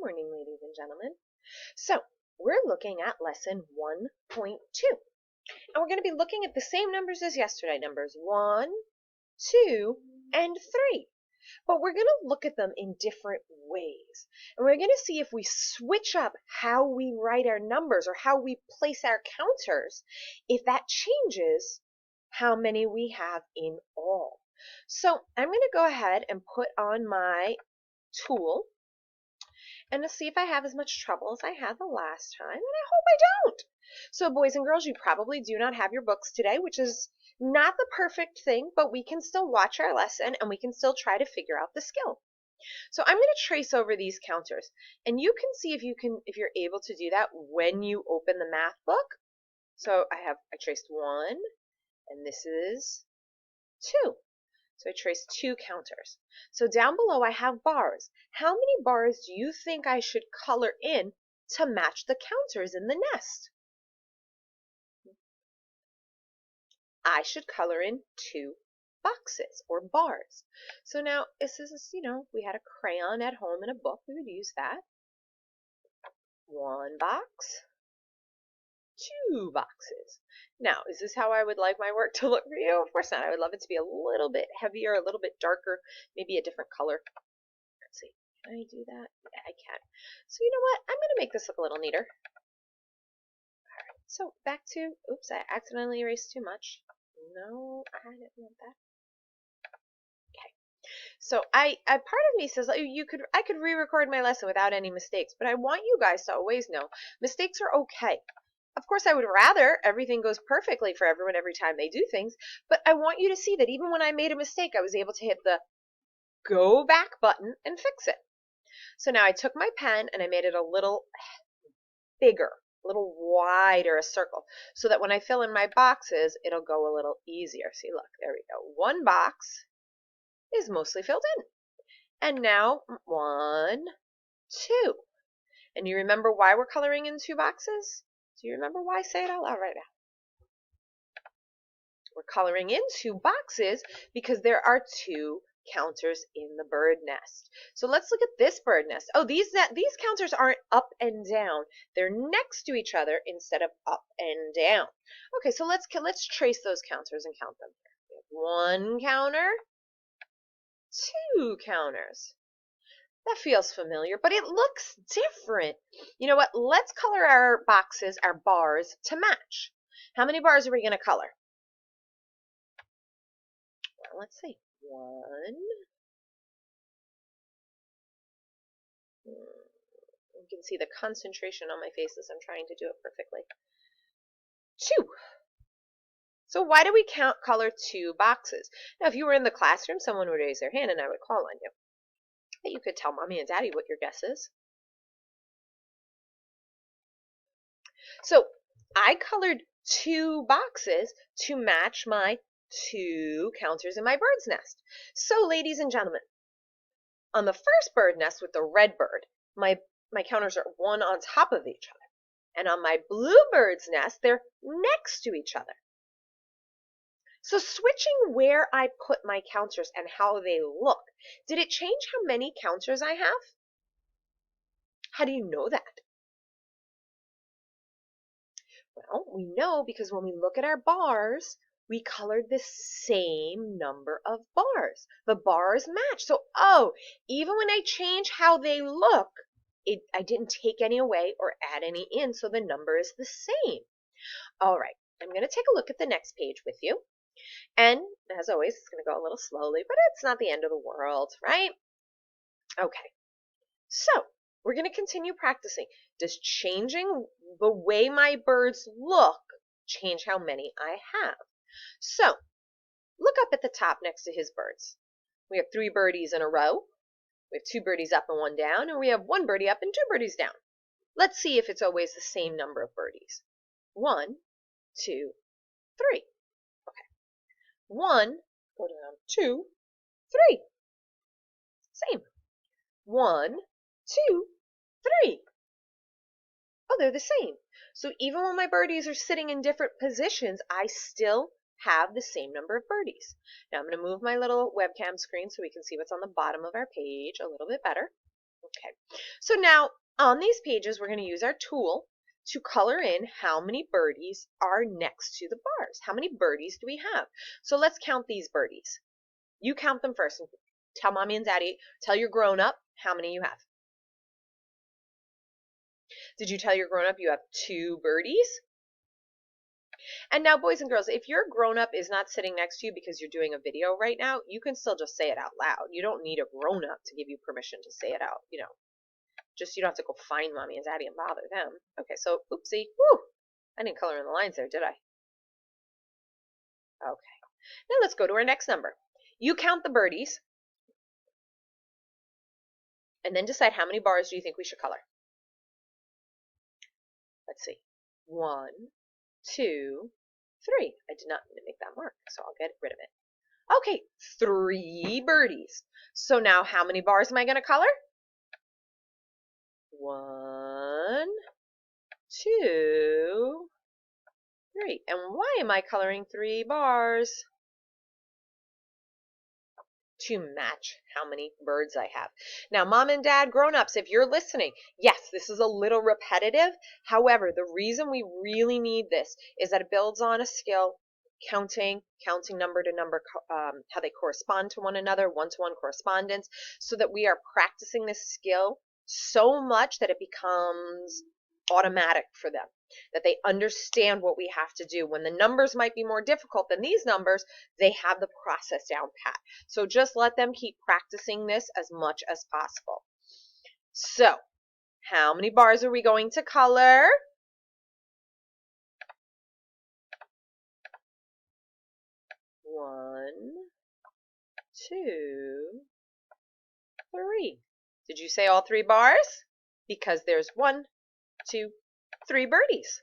morning, ladies and gentlemen. So, we're looking at lesson 1.2. And we're going to be looking at the same numbers as yesterday, numbers 1, 2, and 3. But we're going to look at them in different ways. And we're going to see if we switch up how we write our numbers or how we place our counters, if that changes how many we have in all. So, I'm going to go ahead and put on my tool and to see if I have as much trouble as I had the last time, and I hope I don't. So boys and girls, you probably do not have your books today, which is not the perfect thing, but we can still watch our lesson and we can still try to figure out the skill. So I'm going to trace over these counters, and you can see if you're able to do that when you open the math book. So I traced 1, and this is 2. So I traced 2 counters. So down below I have bars. How many bars do you think I should color in to match the counters in the nest? I should color in 2 boxes or bars. So now this is, we had a crayon at home and a book. We would use that. 1 box, 2 boxes. Now, is this how I would like my work to look for you? Of course not. I would love it to be a little bit heavier, a little bit darker, maybe a different color. Let's see. Can I do that? Yeah, I can. So you know what? I'm going to make this look a little neater. All right. So back to, oops, I accidentally erased too much. No, I didn't want that. Okay. So part of me says I could re-record my lesson without any mistakes, but I want you guys to always know mistakes are okay. Of course, I would rather everything goes perfectly for everyone every time they do things, but I want you to see that even when I made a mistake, I was able to hit the go back button and fix it. So now I took my pen and I made it a little bigger, a little wider a circle, so that when I fill in my boxes, it'll go a little easier. See, look, there we go. 1 box is mostly filled in. And now 1, 2. And you remember why we're coloring in 2 boxes? Do you remember why? Say it out loud right now. We're coloring in 2 boxes because there are 2 counters in the bird nest. So let's look at this bird nest. Oh, these counters aren't up and down. They're next to each other instead of up and down. Okay, so let's trace those counters and count them. 1 counter, 2 counters. That feels familiar, but it looks different. You know what? Let's color our boxes, our bars, to match. How many bars are we going to color? Well, let's see. 1. You can see the concentration on my face as I'm trying to do it perfectly. 2. So why do we color 2 boxes? Now, if you were in the classroom, someone would raise their hand and I would call on you. You could tell Mommy and Daddy what your guess is. So I colored 2 boxes to match my 2 counters in my bird's nest. So ladies and gentlemen, on the first bird nest with the red bird, my counters are one on top of each other. And on my blue bird's nest, they're next to each other. So switching where I put my counters and how they look, did it change how many counters I have? How do you know that? Well, we know because when we look at our bars, we colored the same number of bars. The bars match. So, even when I change how they look, I didn't take any away or add any in, so the number is the same. All right, I'm going to take a look at the next page with you. And as always, it's going to go a little slowly, but it's not the end of the world, right? Okay, so we're going to continue practicing. Does changing the way my birds look change how many I have? So look up at the top next to his birds. We have 3 birdies in a row. We have 2 birdies up and 1 down, and we have 1 birdie up and 2 birdies down. Let's see if it's always the same number of birdies. 1, 2, 3. 1, go down, 2, 3. Same. 1, 2, 3. Oh, they're the same. So even when my birdies are sitting in different positions, I still have the same number of birdies. Now I'm going to move my little webcam screen so we can see what's on the bottom of our page a little bit better. Okay, so now on these pages, we're going to use our tool to color in how many birdies are next to the bars. How many birdies do we have? So let's count these birdies. You count them first and tell mommy and daddy, tell your grown up how many you have. Did you tell your grown up you have 2 birdies? And now, boys and girls, if your grown up is not sitting next to you because you're doing a video right now, you can still just say it out loud. You don't need a grown up to give you permission to say it out, you know. Just you don't have to go find mommy and daddy and bother them. Okay, so oopsie. Woo! I didn't color in the lines there, did I? Okay. Now let's go to our next number. You count the birdies and then decide how many bars do you think we should color. Let's see. 1, 2, 3. I did not mean to make that mark, so I'll get rid of it. Okay, 3 birdies. So now how many bars am I going to color? 1, 2, 3. And why am I coloring 3 bars? To match how many birds I have. Now, mom and dad, grown-ups, if you're listening, yes, this is a little repetitive. However, the reason we really need this is that it builds on a skill, counting number to number, how they correspond to one another, one-to-one correspondence, so that we are practicing this skill so much that it becomes automatic for them, that they understand what we have to do. When the numbers might be more difficult than these numbers, they have the process down pat. So just let them keep practicing this as much as possible. So, how many bars are we going to color? 1, 2, 3. Did you say all 3 bars? Because there's 1, 2, 3 birdies.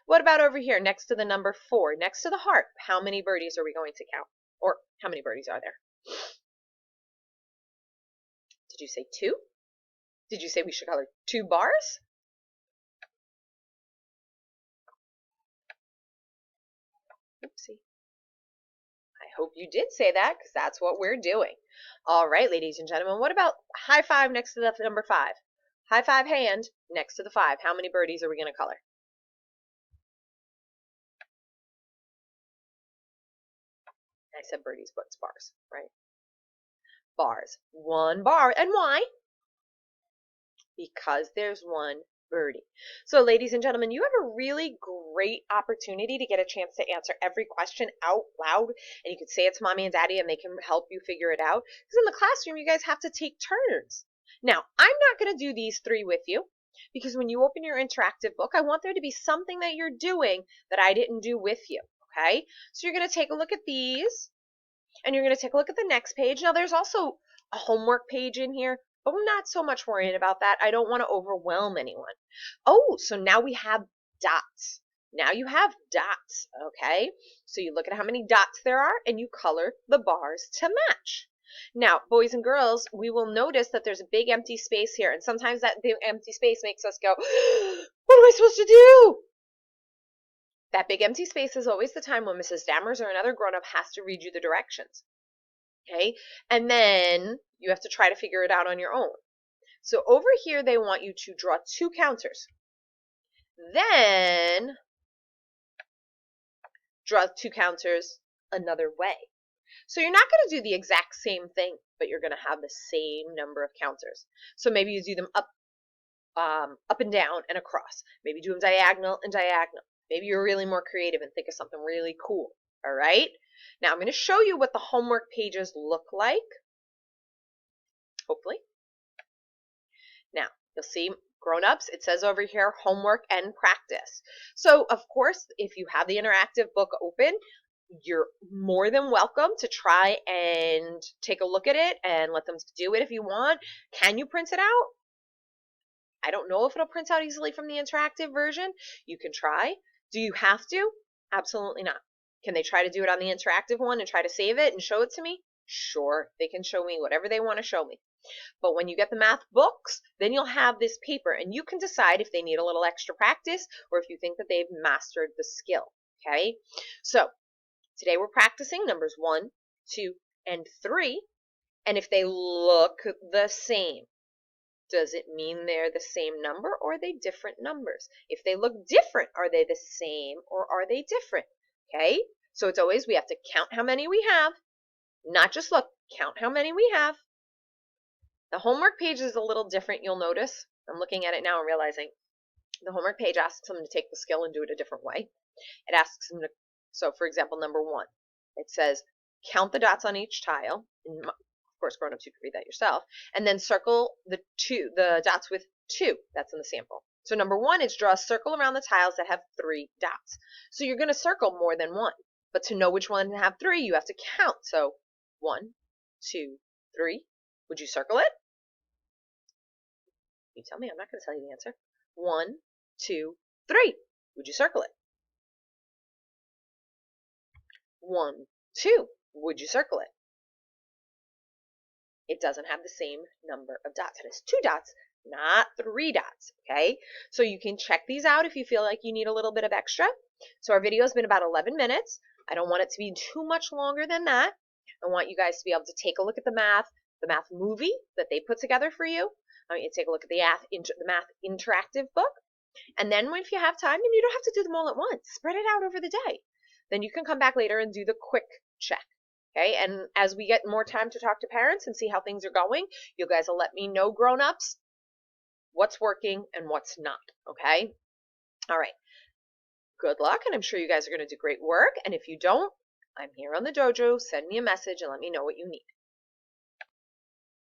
What about over here next to the number 4, next to the heart? How many birdies are we going to count? Or how many birdies are there? Did you say 2? Did you say we should color 2 bars? Oopsie. I hope you did say that because that's what we're doing. All right, ladies and gentlemen, what about high 5 next to the number 5? High 5 hand next to the 5. How many birdies are we going to color? I said birdies, but it's bars, right? Bars. 1 bar. And why? Because there's 1 birdie. So ladies and gentlemen, you have a really great opportunity to get a chance to answer every question out loud, and you can say it to mommy and daddy and they can help you figure it out. Because in the classroom, you guys have to take turns. Now, I'm not going to do these 3 with you because when you open your interactive book, I want there to be something that you're doing that I didn't do with you, okay? So you're going to take a look at these, and you're going to take a look at the next page. Now, there's also a homework page in here, but I'm not so much worrying about that. I don't want to overwhelm anyone. Oh, so now we have dots. Now you have dots, okay? So you look at how many dots there are, and you color the bars to match. Now, boys and girls, we will notice that there's a big empty space here, and sometimes that big empty space makes us go, what am I supposed to do? That big empty space is always the time when Mrs. Dammers or another grown-up has to read you the directions. Okay, and then you have to try to figure it out on your own. So over here, they want you to draw 2 counters. Then draw 2 counters another way. So you're not going to do the exact same thing, but you're going to have the same number of counters. So maybe you do them up and down and across. Maybe do them diagonal and diagonal. Maybe you're really more creative and think of something really cool. All right? Now I'm going to show you what the homework pages look like. Hopefully. Now, you'll see grown-ups, it says over here, homework and practice. So, of course, if you have the interactive book open, you're more than welcome to try and take a look at it and let them do it if you want. Can you print it out? I don't know if it'll print out easily from the interactive version. You can try. Do you have to? Absolutely not. Can they try to do it on the interactive one and try to save it and show it to me? Sure, they can show me whatever they want to show me. But when you get the math books, then you'll have this paper, and you can decide if they need a little extra practice or if you think that they've mastered the skill, okay? So today we're practicing numbers 1, 2, and 3, and if they look the same, Does it mean they're the same number or are they different numbers? If they look different, are they the same or are they different? Okay, so it's always we have to count how many we have, not just look, count how many we have. The homework page is a little different, you'll notice. I'm looking at it now and realizing the homework page asks them to take the skill and do it a different way. It asks them to, so for example, number 1, it says count the dots on each tile. And of course, grown-ups, you can read that yourself. And then circle the dots with 2. That's in the sample. So number 1 is draw a circle around the tiles that have 3 dots. So you're going to circle more than 1. But to know which one to have 3, you have to count. So 1, 2, 3. Would you circle it? You tell me. I'm not going to tell you the answer. 1, 2, 3. Would you circle it? 1, 2. Would you circle it? It doesn't have the same number of dots. It has 2 dots, not 3 dots, okay? So you can check these out if you feel like you need a little bit of extra. So our video has been about 11 minutes. I don't want it to be too much longer than that. I want you guys to be able to take a look at the math movie that they put together for you. I want you to take a look at the math interactive book. And then if you have time, and you don't have to do them all at once, spread it out over the day. Then you can come back later and do the quick check. Okay, and as we get more time to talk to parents and see how things are going, you guys will let me know, grown-ups, what's working and what's not, okay? All right, good luck, and I'm sure you guys are going to do great work. And if you don't, I'm here on the dojo. Send me a message and let me know what you need.